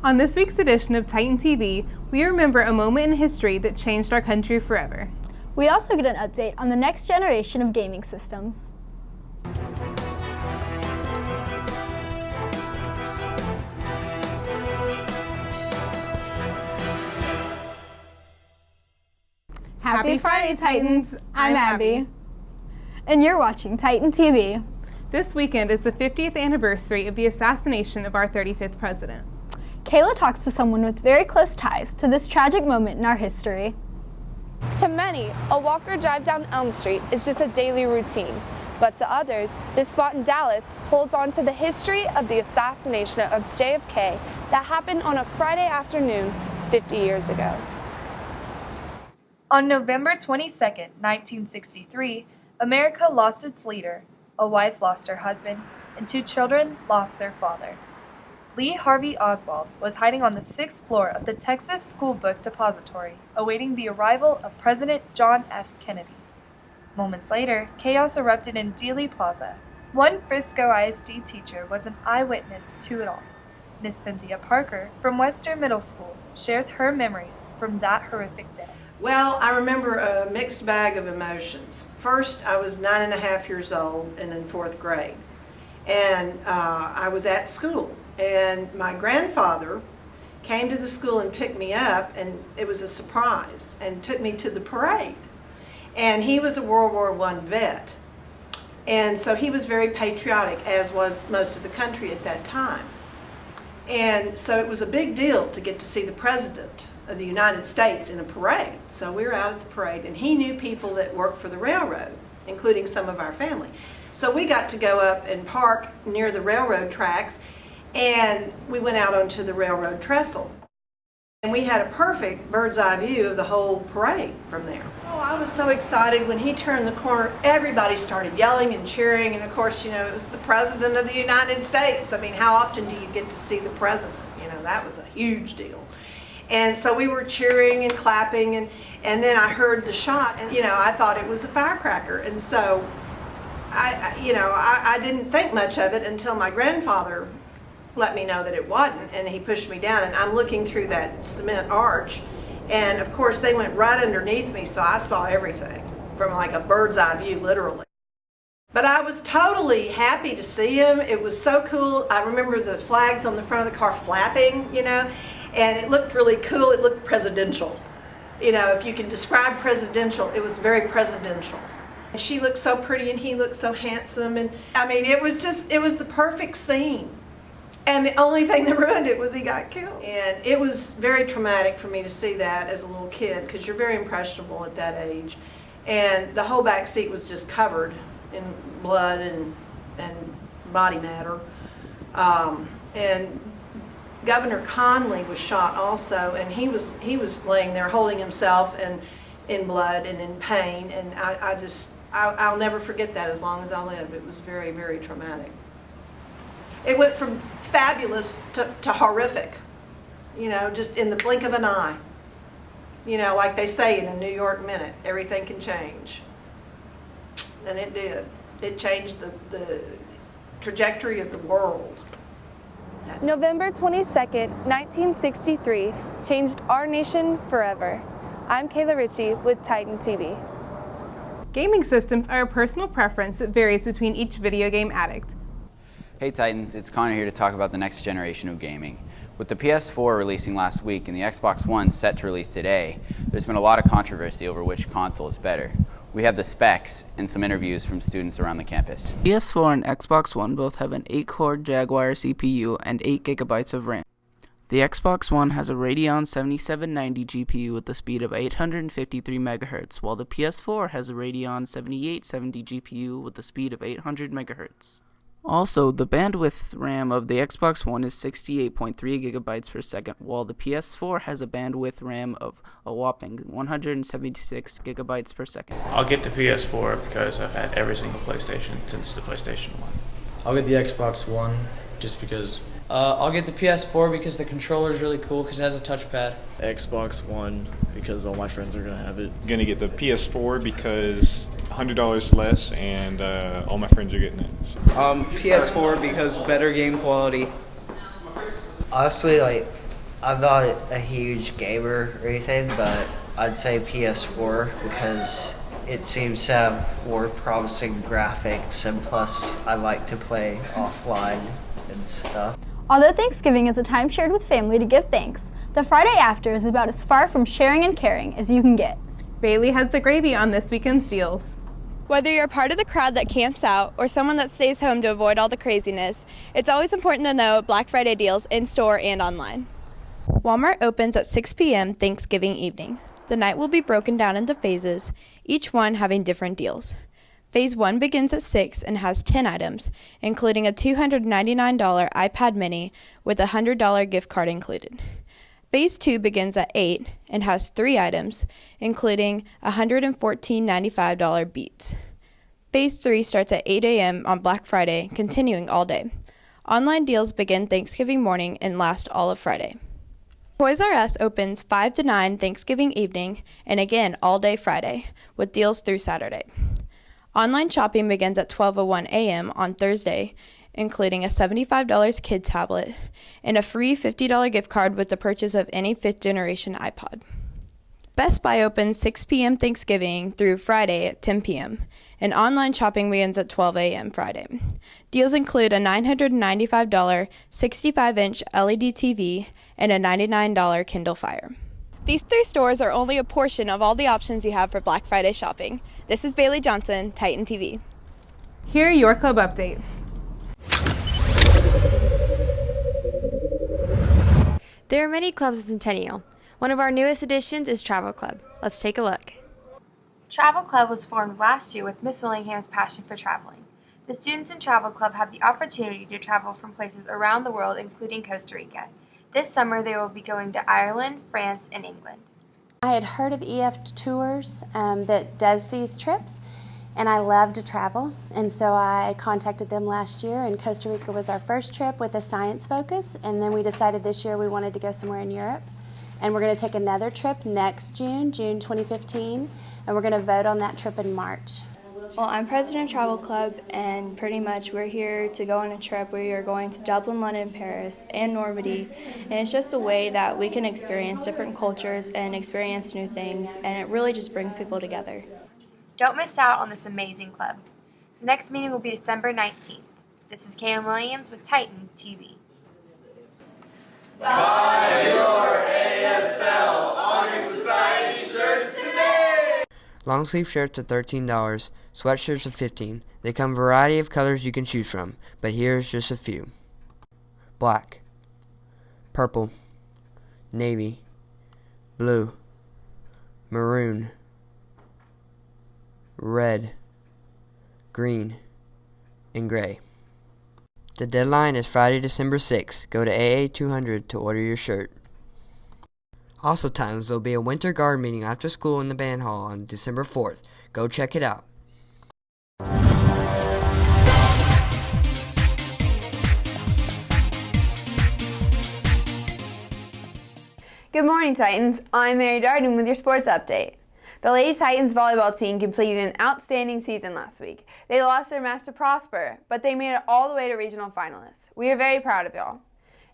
On this week's edition of Titan TV, we remember a moment in history that changed our country forever. We also get an update on the next generation of gaming systems. Happy Friday, Titans! I'm Abby. And you're watching Titan TV. This weekend is the 50th anniversary of the assassination of our 35th president. Kayla talks to someone with very close ties to this tragic moment in our history. To many, a walk or drive down Elm Street is just a daily routine. But to others, this spot in Dallas holds on to the history of the assassination of JFK that happened on a Friday afternoon 50 years ago. On November 22, 1963, America lost its leader, a wife lost her husband, and 2 children lost their father. Lee Harvey Oswald was hiding on the 6th floor of the Texas School Book Depository, awaiting the arrival of President John F. Kennedy. Moments later, chaos erupted in Dealey Plaza. One Frisco ISD teacher was an eyewitness to it all. Miss Cynthia Parker from Western Middle School shares her memories from that horrific day. Well, I remember a mixed bag of emotions. First, I was 9.5 years old and in 4th grade, and I was at school. And my grandfather came to the school and picked me up, and it was a surprise, and took me to the parade. And he was a World War I vet. And so he was very patriotic, as was most of the country at that time. And so it was a big deal to get to see the President of the United States in a parade. So we were out at the parade, and he knew people that worked for the railroad, including some of our family. So we got to go up and park near the railroad tracks, and we went out onto the railroad trestle. And we had a perfect bird's eye view of the whole parade from there. Oh, I was so excited when he turned the corner. Everybody started yelling and cheering, and of course, you know, it was the President of the United States. I mean, how often do you get to see the President? You know, that was a huge deal. And so we were cheering and clapping, and then I heard the shot, and you know, I thought it was a firecracker. And so I didn't think much of it until my grandfather let me know that it wasn't, and he pushed me down, and I'm looking through that cement arch, and of course they went right underneath me, so I saw everything from like a bird's eye view, literally. But I was totally happy to see him. It was so cool. I remember the flags on the front of the car flapping, you know, and it looked really cool. It looked presidential. You know, if you can describe presidential, it was very presidential. She looked so pretty and he looked so handsome, and I mean, it was the perfect scene. And the only thing that ruined it was he got killed. And it was very traumatic for me to see that as a little kid, because you're very impressionable at that age. And the whole back seat was just covered in blood and body matter. And Governor Conley was shot also, and he was laying there holding himself and in blood and in pain. And I'll never forget that as long as I live. It was very, very traumatic. It went from fabulous to horrific, you know, just in the blink of an eye. You know, like they say in a New York minute, everything can change. And it did. It changed the trajectory of the world. November 22nd, 1963 changed our nation forever. I'm Kayla Ritchie with Titan TV. Gaming systems are a personal preference that varies between each video game addict. Hey Titans, it's Connor here to talk about the next generation of gaming. With the PS4 releasing last week and the Xbox One set to release today, there's been a lot of controversy over which console is better. We have the specs and some interviews from students around the campus. PS4 and Xbox One both have an 8-core Jaguar CPU and 8 GB of RAM. The Xbox One has a Radeon 7790 GPU with the speed of 853 MHz, while the PS4 has a Radeon 7870 GPU with the speed of 800 MHz. Also, the bandwidth RAM of the Xbox One is 68.3 GB per second, while the PS4 has a bandwidth RAM of a whopping 176 GB per second. I'll get the PS4 because I've had every single PlayStation since the PlayStation 1. I'll get the Xbox One just because. I'll get the PS4 because the controller is really cool because it has a touchpad. Xbox One because all my friends are going to have it. I'm going to get the PS4 because $100 less and all my friends are getting it. So. PS4 because better game quality. Honestly, like I'm not a huge gamer or anything, but I'd say PS4 because it seems to have more promising graphics, and plus I like to play offline and stuff. Although Thanksgiving is a time shared with family to give thanks, the Friday after is about as far from sharing and caring as you can get. Bailey has the gravy on this weekend's deals. Whether you're part of the crowd that camps out or someone that stays home to avoid all the craziness, it's always important to know Black Friday deals in store and online. Walmart opens at 6 p.m. Thanksgiving evening. The night will be broken down into phases, each one having different deals. Phase 1 begins at 6 and has 10 items, including a $299 iPad mini with a $100 gift card included. Phase 2 begins at 8 and has 3 items, including a $114.95 Beats. Phase 3 starts at 8 a.m. on Black Friday, continuing all day. Online deals begin Thanksgiving morning and last all of Friday. Toys R Us opens 5 to 9 Thanksgiving evening and again all day Friday, with deals through Saturday. Online shopping begins at 12:01 a.m. on Thursday, including a $75 kid tablet and a free $50 gift card with the purchase of any 5th generation iPod. Best Buy opens 6 p.m. Thanksgiving through Friday at 10 p.m., and online shopping begins at 12 a.m. Friday. Deals include a $995 65-inch LED TV and a $99 Kindle Fire. These 3 stores are only a portion of all the options you have for Black Friday shopping. This is Bailey Johnson, Titan TV. Here are your club updates. There are many clubs at Centennial. One of our newest additions is Travel Club. Let's take a look. Travel Club was formed last year with Miss Willingham's passion for traveling. The students in Travel Club have the opportunity to travel from places around the world, including Costa Rica. This summer they will be going to Ireland, France, and England. I had heard of EF Tours that does these trips, and I love to travel, and so I contacted them last year, and Costa Rica was our first trip with a science focus, and then we decided this year we wanted to go somewhere in Europe. And we're going to take another trip next June 2015, and we're going to vote on that trip in March. Well, I'm president of Travel Club, and pretty much we're here to go on a trip. We are going to Dublin, London, Paris, and Normandy, and it's just a way that we can experience different cultures and experience new things, and it really just brings people together. Don't miss out on this amazing club. The next meeting will be December 19th. This is Cam Williams with Titan TV. Buy your ASL Honor Society shirts today! Long sleeve shirts are $13, sweatshirts are $15. They come in a variety of colors you can choose from, but here's just a few. Black, purple, navy, blue, maroon, red, green, and gray. The deadline is Friday, December 6th. Go to AA200 to order your shirt. Also times, there will be a winter guard meeting after school in the band hall on December 4th. Go check it out. Good morning, Titans. I'm Mary Darden with your sports update. The Lady Titans volleyball team completed an outstanding season last week. They lost their match to Prosper, but they made it all the way to regional finalists. We are very proud of y'all.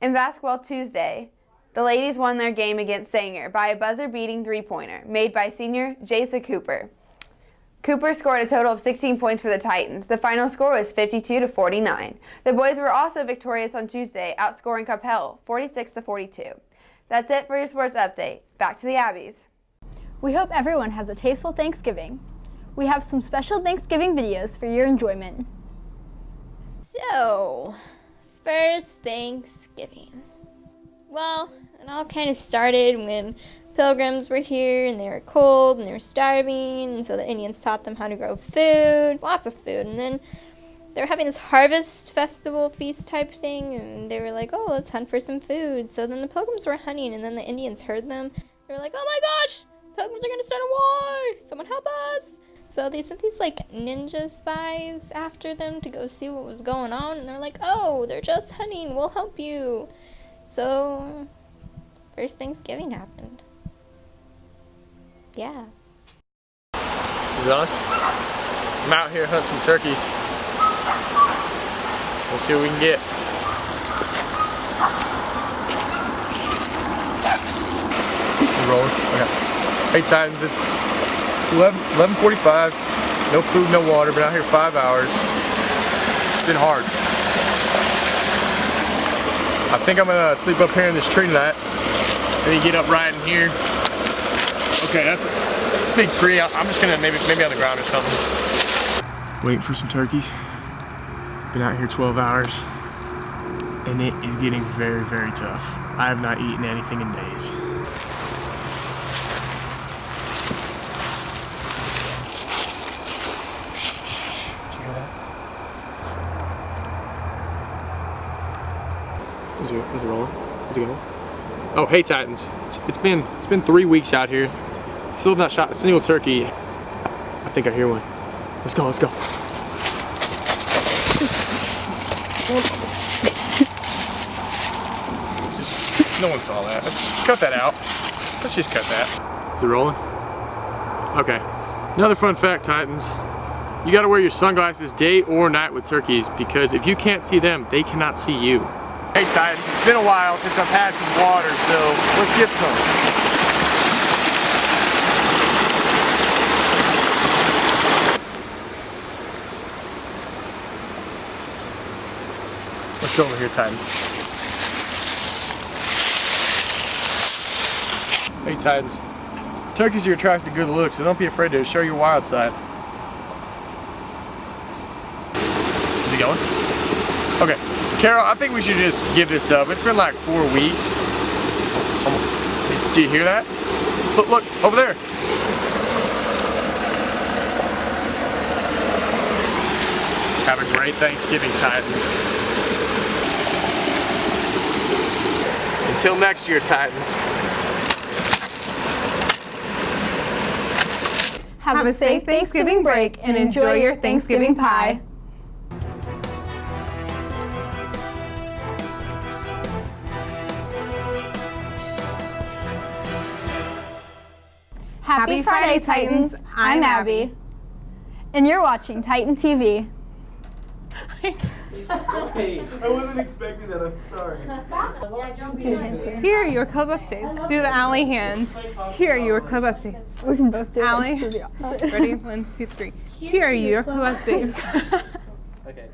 In basketball Tuesday, the ladies won their game against Sanger by a buzzer-beating three-pointer made by senior Jasa Cooper. Cooper scored a total of 16 points for the Titans. The final score was 52-49. The boys were also victorious on Tuesday, outscoring Capel 46-42. That's it for your sports update. Back to the Abbeys. We hope everyone has a tasteful Thanksgiving. We have some special Thanksgiving videos for your enjoyment. So, first Thanksgiving. Well, it all kind of started when Pilgrims were here and they were cold and they were starving, and so the Indians taught them how to grow food, lots of food, and then they were having this harvest festival feast type thing, and they were like, oh, let's hunt for some food. So then the Pilgrims were hunting, and then the Indians heard them. They were like, oh my gosh, Pilgrims are gonna start a war! Someone help us! So they sent these like ninja spies after them to go see what was going on, and they're like, oh, they're just hunting, we'll help you. So first Thanksgiving happened. Yeah. Is it on? I'm out here hunting some turkeys. We'll see what we can get. rolling. Okay. Hey Titans, it's 11:45. No food, no water. Been out here 5 hours. It's been hard. I think I'm gonna sleep up here in this tree tonight. Maybe get up right in here. Okay, that's a big tree. I'm just gonna maybe on the ground or something. Waiting for some turkeys. Been out here 12 hours, and it is getting very, very tough. I have not eaten anything in days. Is it rolling? Is it going? Oh, hey Titans. It's been 3 weeks out here. Still have not shot a single turkey. I think I hear one. Let's go, let's go. No one saw that. Let's cut that out. Let's just cut that. Is it rolling? Okay. Another fun fact, Titans. You gotta wear your sunglasses day or night with turkeys because if you can't see them, they cannot see you. Hey Titans, it's been a while since I've had some water, so let's get some. Let's go over here, Titans. Hey Titans, turkeys are attracted to good looks, so don't be afraid to show your wild side. Is he going? Okay. Carol, I think we should just give this up. It's been like 4 weeks. Do you hear that? Look, over there. Have a great Thanksgiving, Titans. Until next year, Titans. Have a safe Thanksgiving break and enjoy your Thanksgiving pie. Happy Friday, Titans. I'm Abby. And you're watching Titan TV. Hey, I wasn't expecting that. I'm sorry. Here are your club updates. Do the Allie hand. Here are your club updates. We can both do Allie. it. Ready? 1, 2, 3. Here are your club updates. Okay.